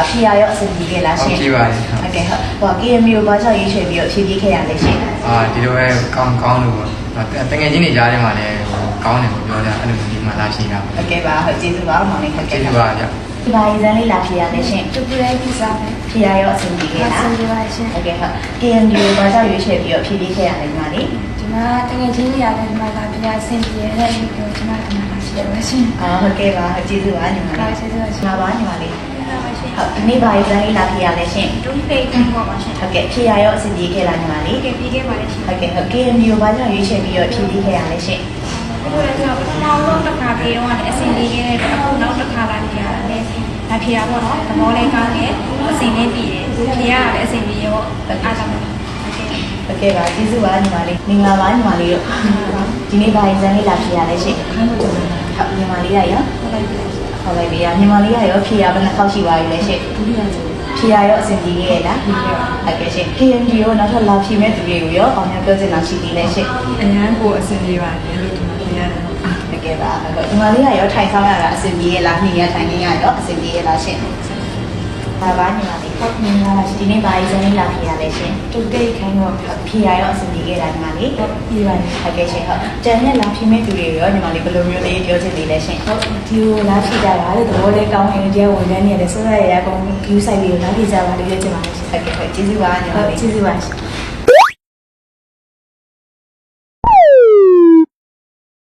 ဖြေရရောအဆင်ပြေခဲ့လားရှင်ဖြေပါတယ်ဟုတ်ကဲ့ဟုတ်ဟို KMU ကိုဘာကြောင့်ရွေးချယ်ပြီးတော့ဖြေခဲ့ရလဲရှင်ဒီလိုပဲကောင်းလို့ပေါ့တကယ်ချင်းနေကြားထဲမှာလည်းကောင်းတယ်ကိုပြောကြအဲ့လိုဒီမှာလာရှင်းတာဟုတ်ကဲ့ပါဟုတ်ကျေးဇူးပါမောင်လေးဟုတ်ကဲ့ကျေးဇူးပါဗျဒီပါရင်စမ်းလေးလာဖြေရလဲရှင်တူတူလေးပြစားမယ်ဖြေရရောအဆင်ပြေခဲ့လားအဆင်ပြေပါရှင်ဟုတ်ကဲ့ဟုတ် KMU ကိုဘာကြောင့်ရွေးချယ်ပြီးတော့ဖြေခဲ့ရလဲညီမလေးဒီမှာတကယ်ချင်းနေရာနဲ့ဒီမှာလာပြအဆင်ပြေတဲ့ဒီကိုဒီမှာဒီမှာရှိရပါရှင်ဟုတ်ကဲ့ပါကျေးဇူးပါညီမလေးကျေးဇူးပါရှင်ပါညီမလေးဟုတ်ဒီနေ့ပါရင်စမ်းလေးလာဖြေရလဲရှင်တူဖေးကန်ပါပါရှင်ဟုတ်ကဲ့ဖြေရရောအဆင်ပြေခဲ့လားညီမလေးကဲပြေခဲ့ပါလေရှင်ဟုတ်ကဲ့ဟုတ် KMU ကိုဘာကြောင့်ရွေးချယ်ပြီးတော့ဖြေခဲ့ရလဲရှင်အခုလည်းကျွန်တော်ပထမဆုံးတစ်ခါပြေတော့လည်းအဆင်ပြေခဲ့တဲ့အခုနောက်တစ်ခါလာဖြေရတယ်လာဖြေရပေါ့နော်သဘောလေးကောင်းတယ်အဆင်လေးပြေတယ်ဖြေရလည်းအဆင်ပြေရောအားကြောင့်ဟုတ်ကဲ့ပါကျေးဇူးပါညီမလေးမင်္ဂလာပါညီမလေးတို့ဒီနေ့ပါရင်စမ်းလေးလာဖြေရလဲရှင်ဟုတ်ညီမလေးရရောဟုတ်လိုက်ပြီညီမလေးရရောဖြေရဘယ်နှခေါက်ရှိပါပြီလဲရှင်ဖြေရရောအဆင်ပြေရဲ့လားဟုတ်ကဲ့ရှင် KMU ကိုနောက်ထပ်လာဖြေမဲ့သူတွေကိုရောအောင်များပြောချင်တာရှိသေးလဲရှင်အရန်ကိုအဆင်ပြေပါတယ်လို့ဒီမှာဖြေရတယ်ဟုတ်ကဲ့ပါဟုတ်ညီမလေးရရောထိုင်ဆောင်ရတာအဆင်ပြေရဲ့လားနေရထိုင်နေရရောအဆင်ပြေရဲ့လားရှင်ပါပါညီမလေးဟုတ်ညီမလေးဒီနေ့ပါရင်စမ်းလေးလာဖြေရလဲရှင်တူတိတ်ခိုင်းတော့ဖြေရရောအဆင်ပြေခဲ့လားညီမလေးဟုတ်ပြေပါတယ်ဟုတ်ကဲ့ရှင်ဟုတ်တန်နဲ့လာဖြေမဲ့သူတွေရောညီမလေးဘယ်လိုမျိုးလေးပြောချင်သေးလဲရှင်ဟုတ်ဒီကိုလာဖြေကြတာလေသဘောလေးကောင်းရင်တရားဝင်နေရတယ်စိုးရရအကုန် view site လေးကိုလာဖြေကြပါလို့ပြောချင်ပါတယ်ရှင်ဟုတ်ကဲ့ကျေးဇူးပါညီမလေးကျေးဇူးပါရှင်